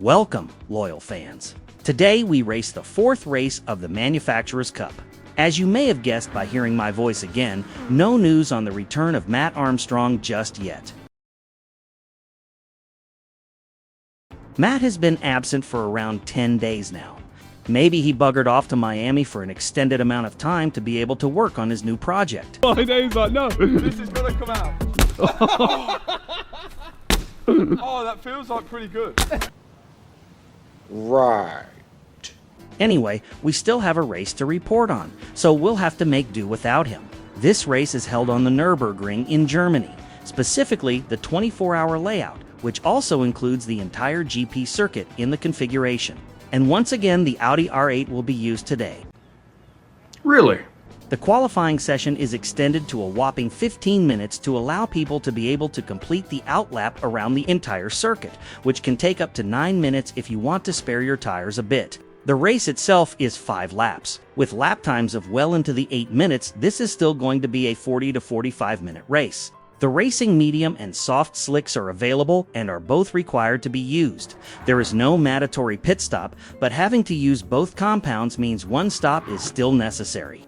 Welcome, loyal fans. Today we race the fourth race of the Manufacturers' Cup. As you may have guessed by hearing my voice again, no news on the return of Matt Armstrong just yet. Matt has been absent for around 10 days now. Maybe he buggered off to Miami for an extended amount of time to be able to work on his new project. My name's like, no. This is gonna come out. Oh, that feels like pretty good. Right. Anyway, we still have a race to report on, so we'll have to make do without him. This race is held on the Nurburgring in Germany, specifically the 24-hour layout, which also includes the entire GP circuit in the configuration. And once again, the Audi R8 will be used today. Really? The qualifying session is extended to a whopping 15 minutes to allow people to be able to complete the outlap around the entire circuit, which can take up to 9 minutes if you want to spare your tires a bit. The race itself is 5 laps. With lap times of well into the 8 minutes, this is still going to be a 40 to 45 minute race. The racing medium and soft slicks are available and are both required to be used. There is no mandatory pit stop, but having to use both compounds means one stop is still necessary.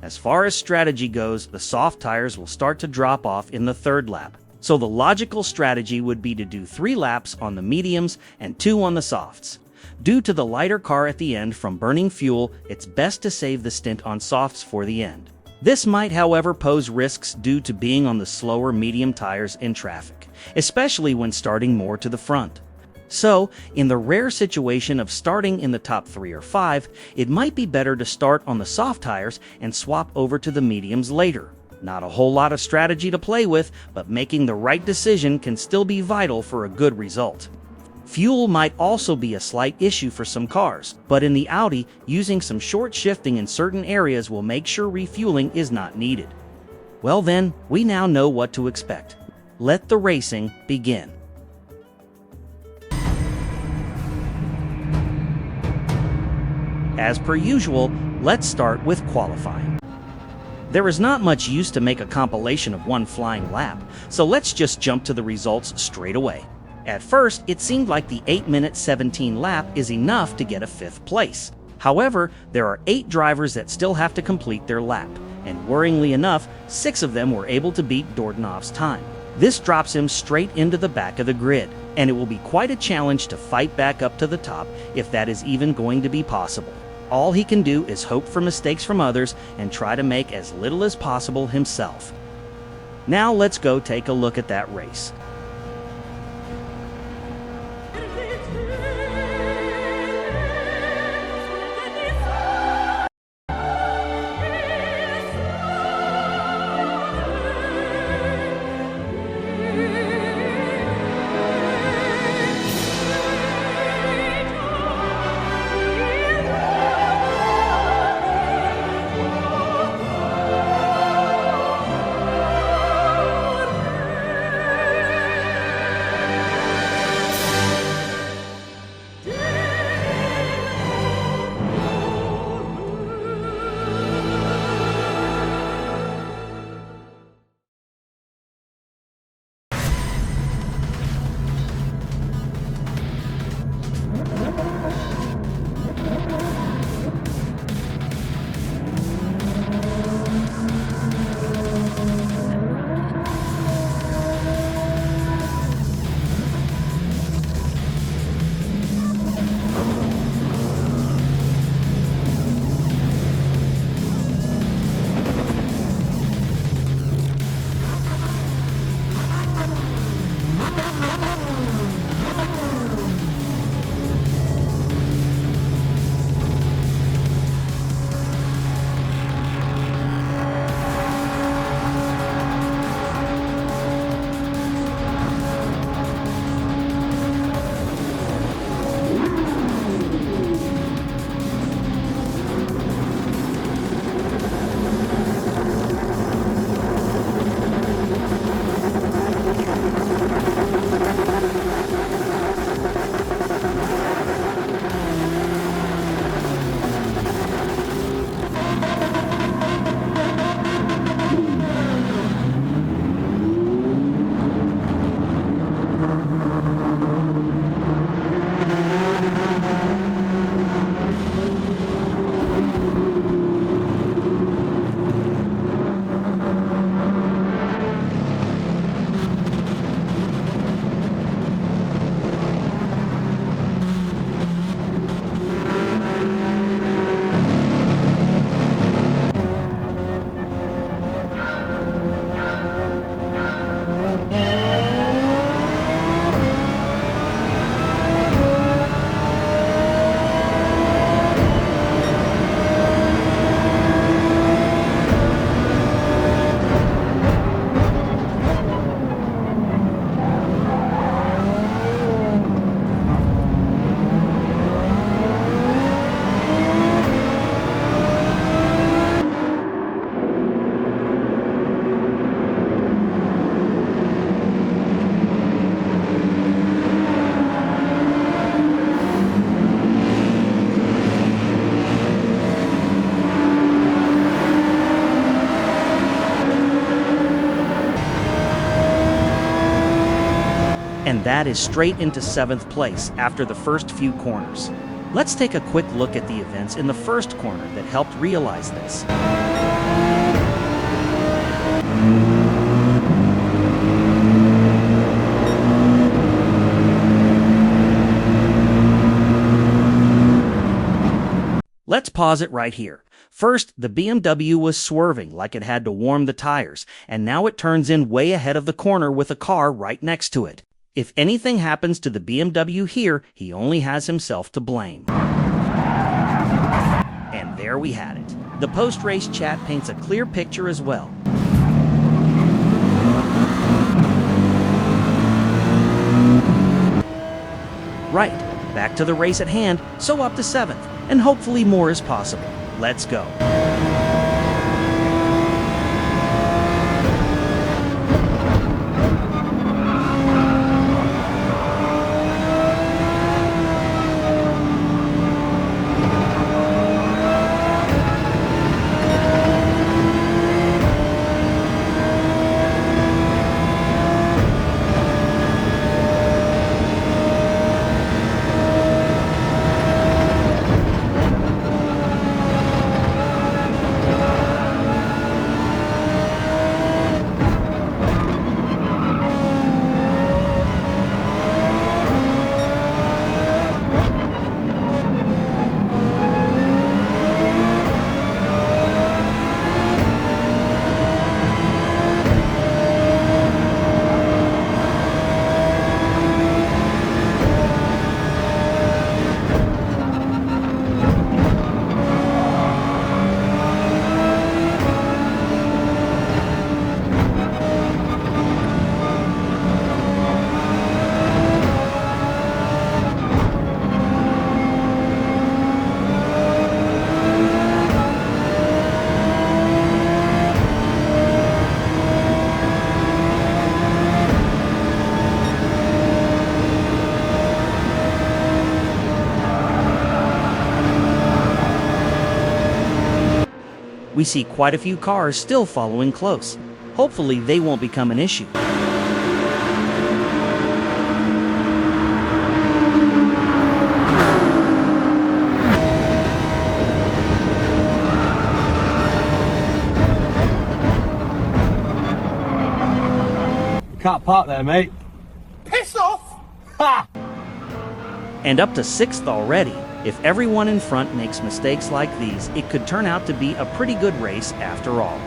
As far as strategy goes, the soft tires will start to drop off in the 3rd lap. So the logical strategy would be to do 3 laps on the mediums and 2 on the softs. Due to the lighter car at the end from burning fuel, it's best to save the stint on softs for the end. This might, however, pose risks due to being on the slower medium tires in traffic, especially when starting more to the front. So, in the rare situation of starting in the top 3 or 5, it might be better to start on the soft tires and swap over to the mediums later. Not a whole lot of strategy to play with, but making the right decision can still be vital for a good result. Fuel might also be a slight issue for some cars, but in the Audi, using some short shifting in certain areas will make sure refueling is not needed. Well then, we now know what to expect. Let the racing begin. As per usual, let's start with qualifying. There is not much use to make a compilation of one flying lap, so let's just jump to the results straight away. At first, it seemed like the 8-minute 17 lap is enough to get a 5th place. However, there are 8 drivers that still have to complete their lap, and worryingly enough, 6 of them were able to beat Dordonov's time. This drops him straight into the back of the grid, and it will be quite a challenge to fight back up to the top if that is even going to be possible. All he can do is hope for mistakes from others and try to make as little as possible himself. Now let's go take a look at that race. and that is straight into 7th place after the first few corners. Let's take a quick look at the events in the first corner that helped realize this. Let's pause it right here. First, the BMW was swerving like it had to warm the tires, and now it turns in way ahead of the corner with a car right next to it. If anything happens to the BMW here, he only has himself to blame. And there we had it. The post-race chat paints a clear picture as well. Right, back to the race at hand, so up to 7th, and hopefully more is possible. Let's go. We see quite a few cars still following close. Hopefully they won't become an issue. Can't park there, mate. Piss off! Ha! And up to 6th already. If everyone in front makes mistakes like these, it could turn out to be a pretty good race after all.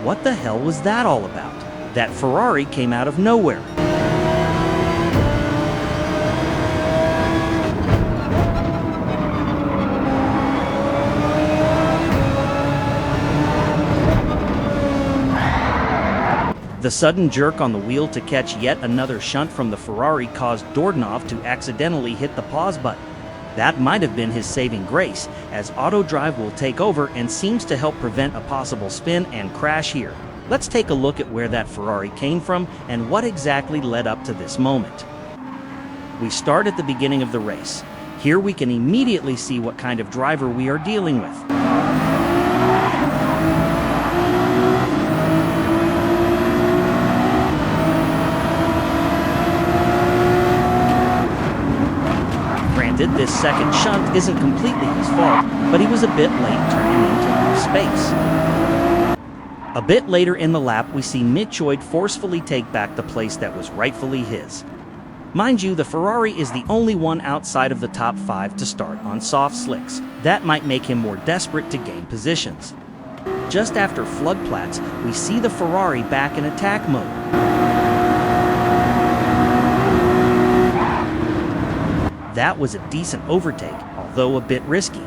What the hell was that all about? That Ferrari came out of nowhere. The sudden jerk on the wheel to catch yet another shunt from the Ferrari caused Dordanov to accidentally hit the pause button. That might have been his saving grace, as auto drive will take over and seems to help prevent a possible spin and crash here. Let's take a look at where that Ferrari came from and what exactly led up to this moment. We start at the beginning of the race. Here we can immediately see what kind of driver we are dealing with. Granted, this second shunt isn't completely his fault, but he was a bit late turning into loose space. A bit later in the lap, we see Mitchoid forcefully take back the place that was rightfully his. Mind you, the Ferrari is the only one outside of the top 5 to start on soft slicks. That might make him more desperate to gain positions. Just after floodplats, we see the Ferrari back in attack mode. That was a decent overtake, although a bit risky.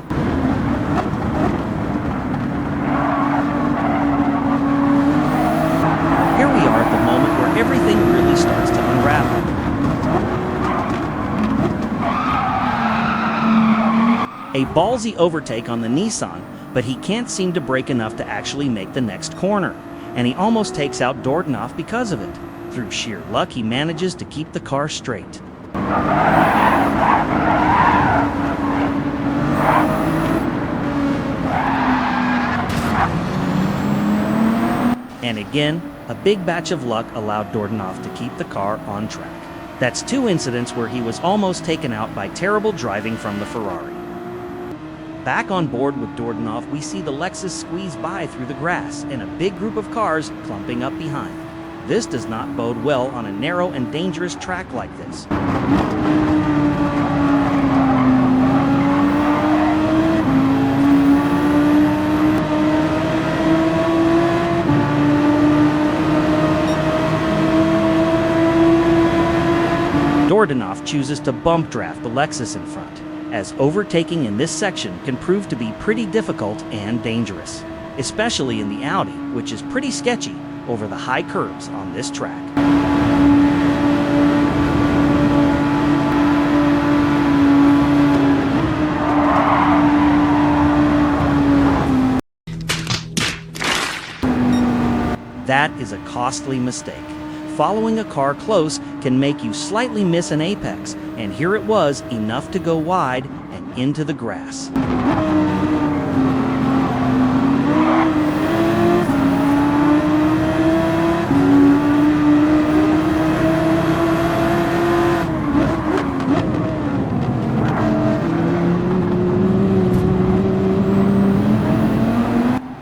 Here we are at the moment where everything really starts to unravel. A ballsy overtake on the Nissan, but he can't seem to brake enough to actually make the next corner, and he almost takes out Dordanov because of it. Through sheer luck, he manages to keep the car straight. And again, a big batch of luck allowed Dordanov to keep the car on track. That's 2 incidents where he was almost taken out by terrible driving from the Ferrari. Back on board with Dordanov, we see the Lexus squeeze by through the grass and a big group of cars clumping up behind. This does not bode well on a narrow and dangerous track like this. Dordanov chooses to bump draft the Lexus in front, as overtaking in this section can prove to be pretty difficult and dangerous, especially in the Audi, which is pretty sketchy over the high curves on this track. That is a costly mistake. Following a car close can make you slightly miss an apex, and here it was, enough to go wide and into the grass.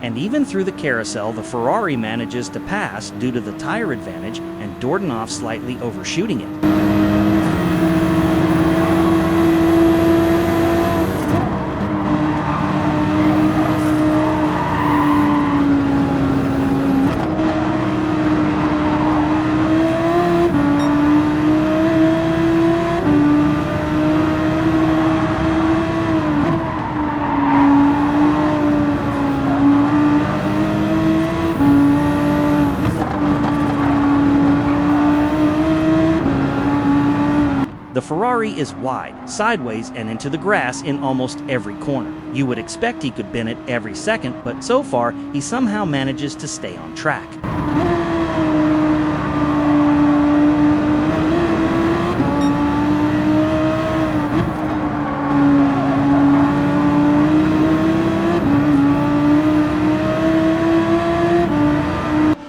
And even through the carousel, the Ferrari manages to pass due to the tire advantage and Dordanov slightly overshooting it. The Ferrari is wide, sideways, and into the grass in almost every corner. You would expect he could bin it every second, but so far, he somehow manages to stay on track.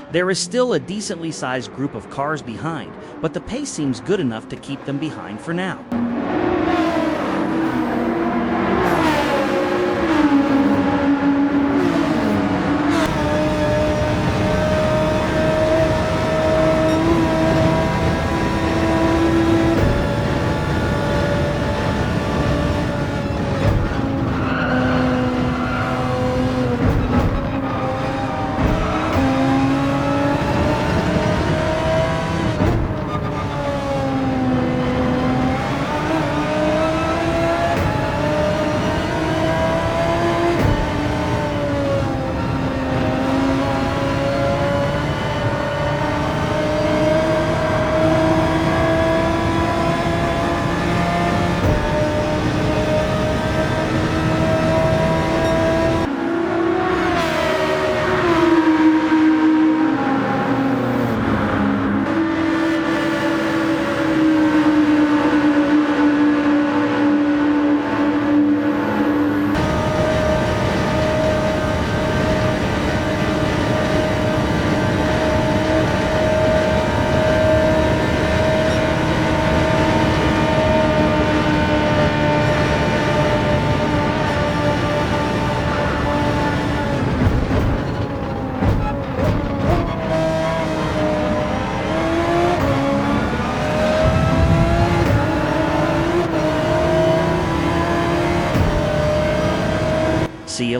There is still a decently sized group of cars behind, but the pace seems good enough to keep them behind for now.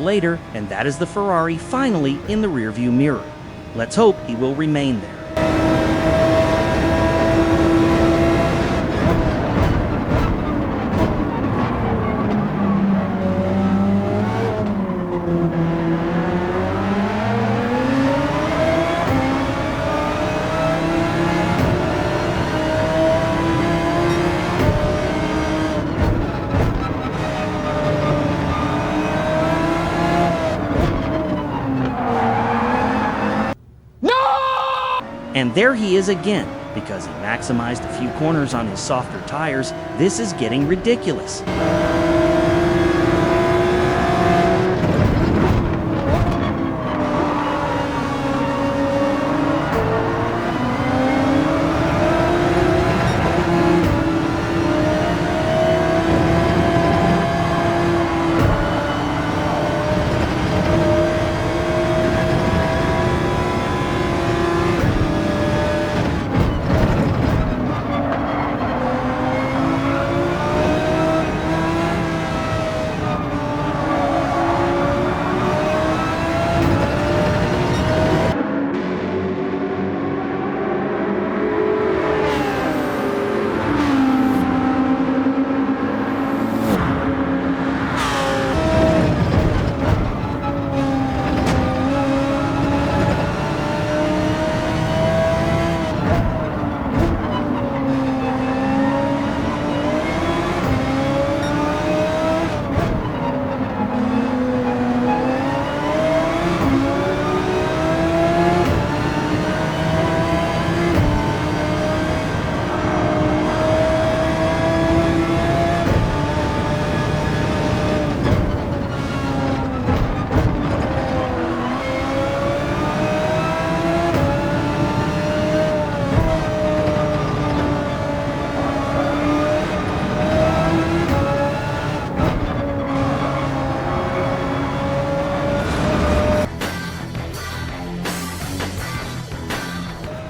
later, and that is the Ferrari finally in the rearview mirror. Let's hope he will remain there. And there he is again, because he maximized a few corners on his softer tires. This is getting ridiculous.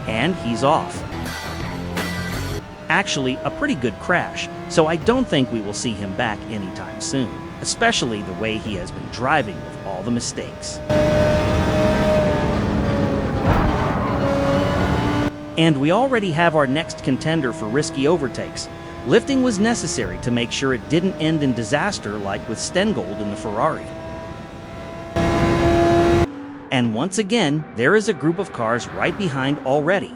And he's off. Actually, a pretty good crash, so I don't think we will see him back anytime soon, especially the way he has been driving with all the mistakes. And we already have our next contender for risky overtakes. Lifting was necessary to make sure it didn't end in disaster like with Stengold in the Ferrari. And once again, there is a group of cars right behind already.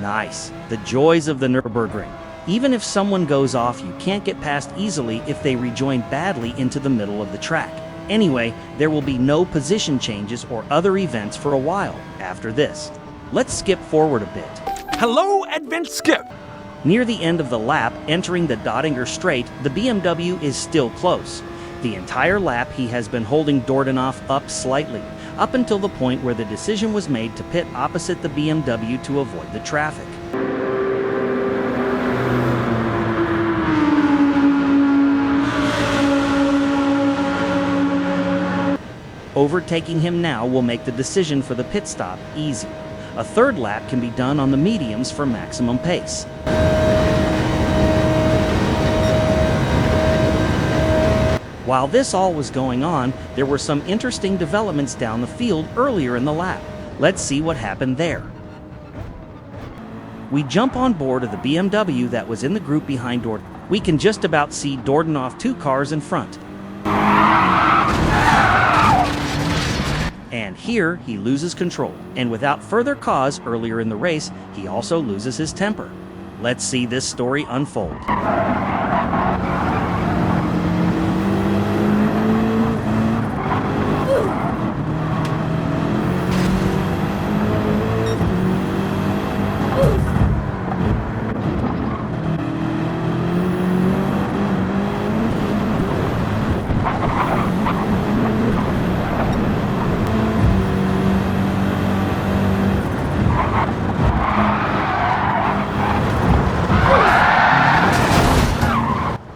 Nice. The joys of the Nürburgring. Even if someone goes off, you can't get past easily if they rejoin badly into the middle of the track. Anyway, there will be no position changes or other events for a while after this. Let's skip forward a bit. Hello, Advent Skip! Near the end of the lap, entering the Dottinger Straight, the BMW is still close. The entire lap he has been holding Dordenhoff up slightly, up until the point where the decision was made to pit opposite the BMW to avoid the traffic. Overtaking him now will make the decision for the pit stop easy. A third lap can be done on the mediums for maximum pace. While this all was going on, there were some interesting developments down the field earlier in the lap. Let's see what happened there. We jump on board of the BMW that was in the group behind Dorden. We can just about see Dordenhoff 2 cars in front. And here he loses control, and without further cause earlier in the race, he also loses his temper. Let's see this story unfold.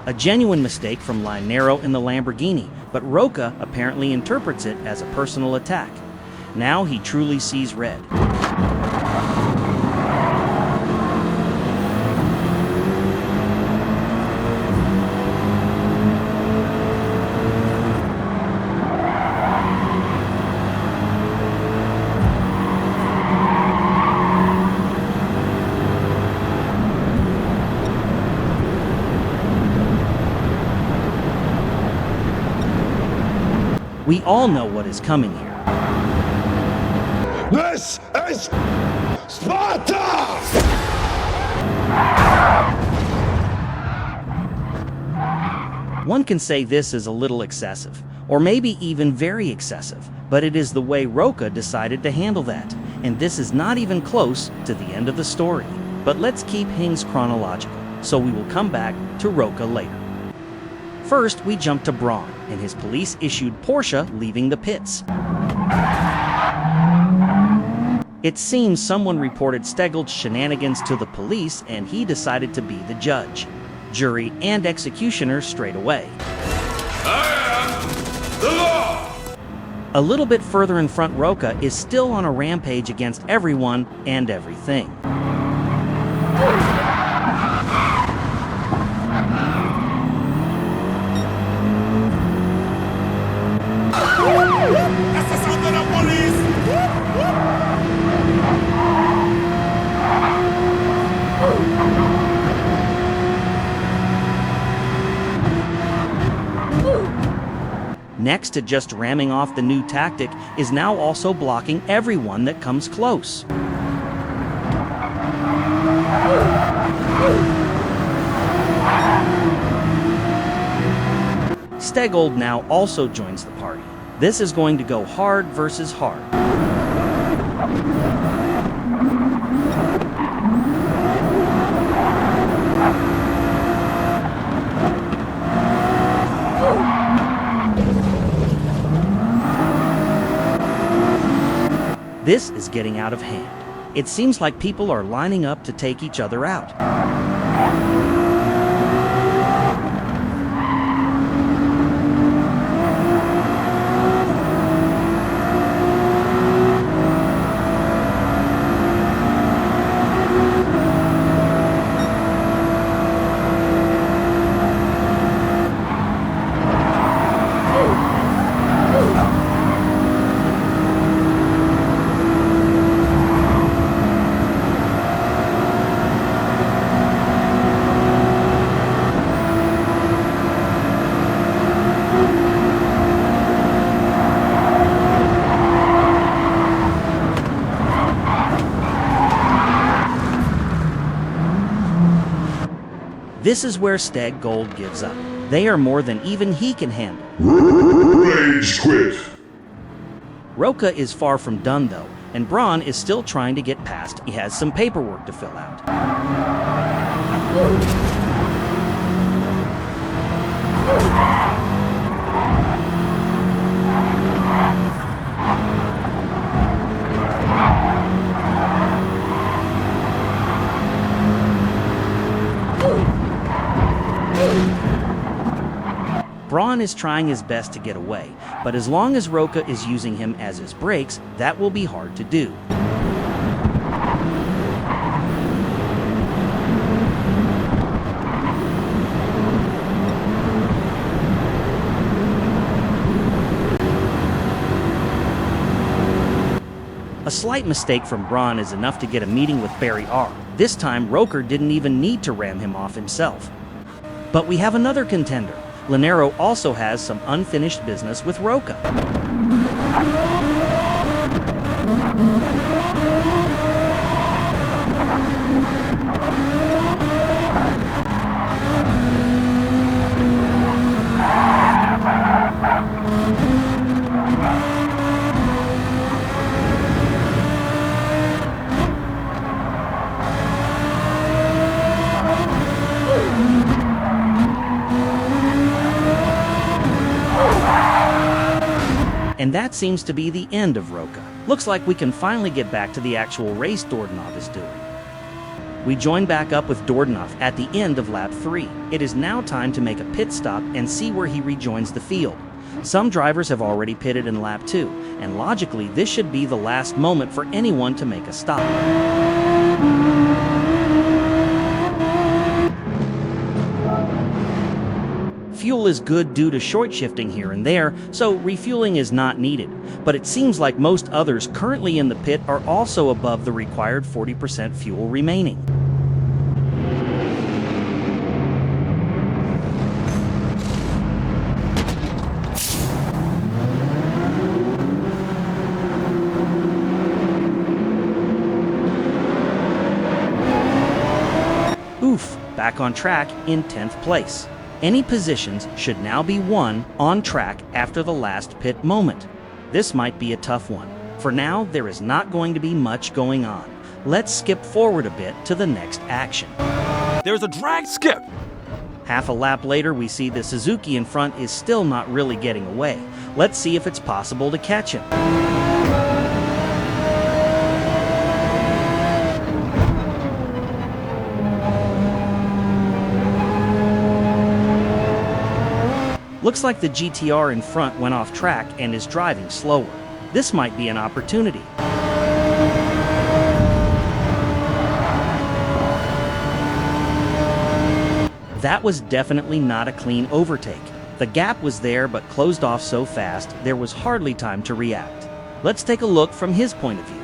A genuine mistake from Linero in the Lamborghini, but Roca apparently interprets it as a personal attack. Now he truly sees red. We all know what is coming here. This is Sparta! One can say this is a little excessive, or maybe even very excessive, but it is the way Roca decided to handle that, and this is not even close to the end of the story. But let's keep things chronological, so we will come back to Roca later. First, we jump to Braun and his police-issued Porsche leaving the pits. It seems someone reported Stegold's shenanigans to the police, and he decided to be the judge, jury, and executioner straight away. I am the law! A little bit further in front, Roca is still on a rampage against everyone and everything. Next to just ramming off, the new tactic is now also blocking everyone that comes close. Stegold now also joins the party. This is going to go hard versus hard. This is getting out of hand. It seems like people are lining up to take each other out. This is where Stegold gives up. They are more than even he can handle. Rage quit! Roca is far from done though, and Braun is still trying to get past. He has some paperwork to fill out. Braun is trying his best to get away, but as long as Roca is using him as his brakes, that will be hard to do. A slight mistake from Braun is enough to get a meeting with Barry R. This time, Roca didn't even need to ram him off himself. But we have another contender. Linero also has some unfinished business with Roca. And that seems to be the end of Roca. Looks like we can finally get back to the actual race Dordanov is doing. We join back up with Dordanov at the end of lap 3. It is now time to make a pit stop and see where he rejoins the field. Some drivers have already pitted in lap 2, and logically this should be the last moment for anyone to make a stop. Fuel is good due to short shifting here and there, so refueling is not needed. But it seems like most others currently in the pit are also above the required 40% fuel remaining. Oof, back on track in 10th place. Any positions should now be won on track after the last pit moment. This might be a tough one. For now, there is not going to be much going on. Let's skip forward a bit to the next action. There's a drag skip. Half a lap later, we see the Suzuki in front is still not really getting away. Let's see if it's possible to catch him. Looks like the GTR in front went off track and is driving slower. This might be an opportunity. That was definitely not a clean overtake. The gap was there but closed off so fast there was hardly time to react. Let's take a look from his point of view.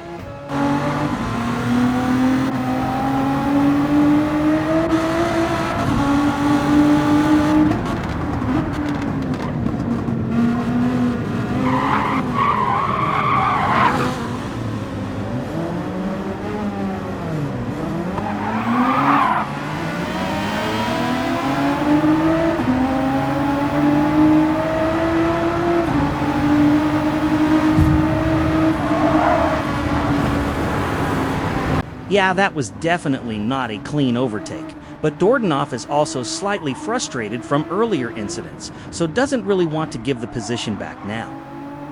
Yeah, that was definitely not a clean overtake, but Dordanov is also slightly frustrated from earlier incidents, so doesn't really want to give the position back now,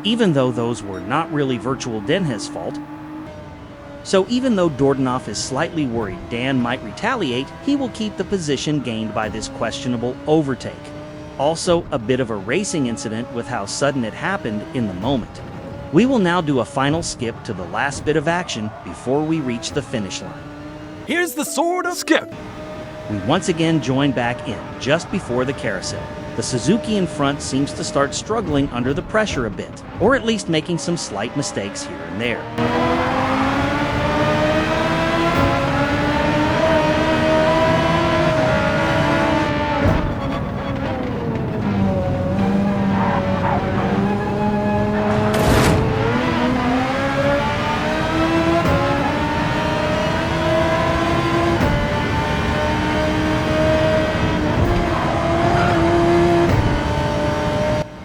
even though those were not really Virtual Den's fault. So even though Dordanov is slightly worried Dan might retaliate, he will keep the position gained by this questionable overtake. Also, a bit of a racing incident with how sudden it happened in the moment. We will now do a final skip to the last bit of action before we reach the finish line. Here's the sort of skip. We once again join back in just before the carousel. The Suzuki in front seems to start struggling under the pressure a bit, or at least making some slight mistakes here and there.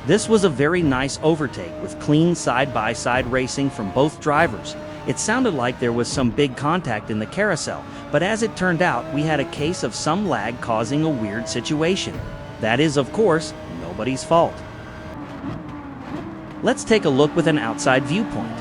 This was a very nice overtake with clean side-by-side racing from both drivers. It sounded like there was some big contact in the carousel, but as it turned out, we had a case of some lag causing a weird situation. That is, of course, nobody's fault. Let's take a look with an outside viewpoint.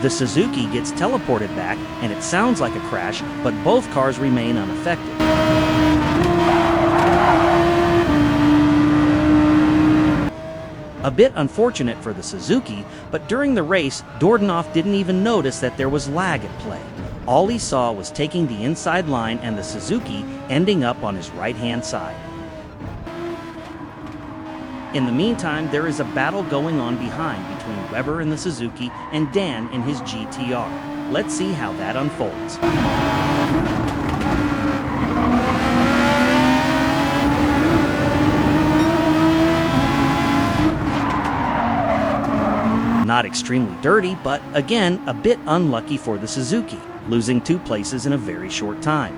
The Suzuki gets teleported back, and it sounds like a crash, but both cars remain unaffected. A bit unfortunate for the Suzuki, but during the race, Dordanov didn't even notice that there was lag at play. All he saw was taking the inside line and the Suzuki ending up on his right-hand side. In the meantime, there is a battle going on behind between Weber and the Suzuki and Dan in his GTR. Let's see how that unfolds. Not extremely dirty, but again, a bit unlucky for the Suzuki, losing 2 places in a very short time.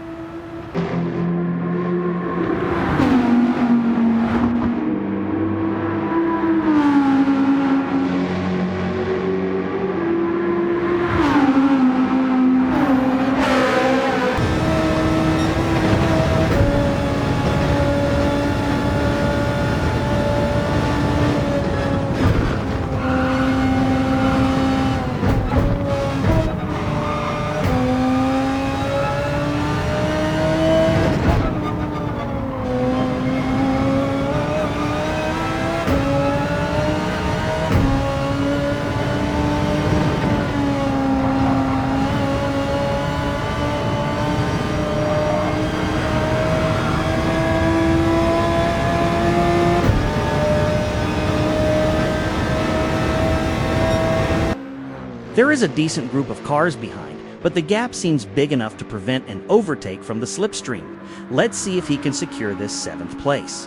There is a decent group of cars behind, but the gap seems big enough to prevent an overtake from the slipstream. Let's see if he can secure this 7th place.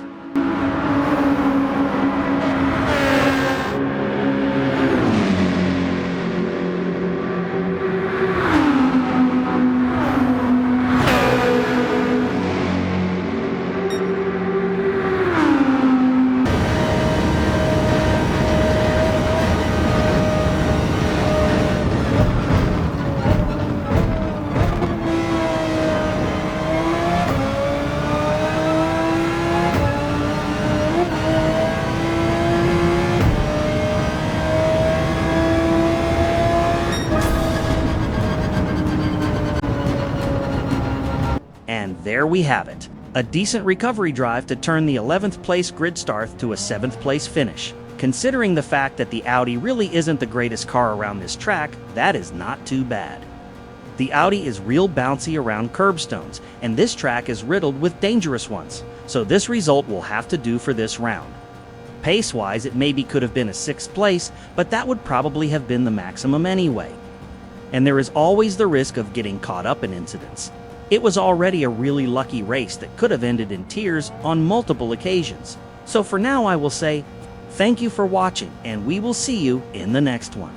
And there we have it. A decent recovery drive to turn the 11th place grid start to a 7th place finish. Considering the fact that the Audi really isn't the greatest car around this track, that is not too bad. The Audi is real bouncy around curbstones, and this track is riddled with dangerous ones, so this result will have to do for this round. Pace-wise, it maybe could have been a 6th place, but that would probably have been the maximum anyway. And there is always the risk of getting caught up in incidents. It was already a really lucky race that could have ended in tears on multiple occasions. So for now I will say, thank you for watching, and we will see you in the next one.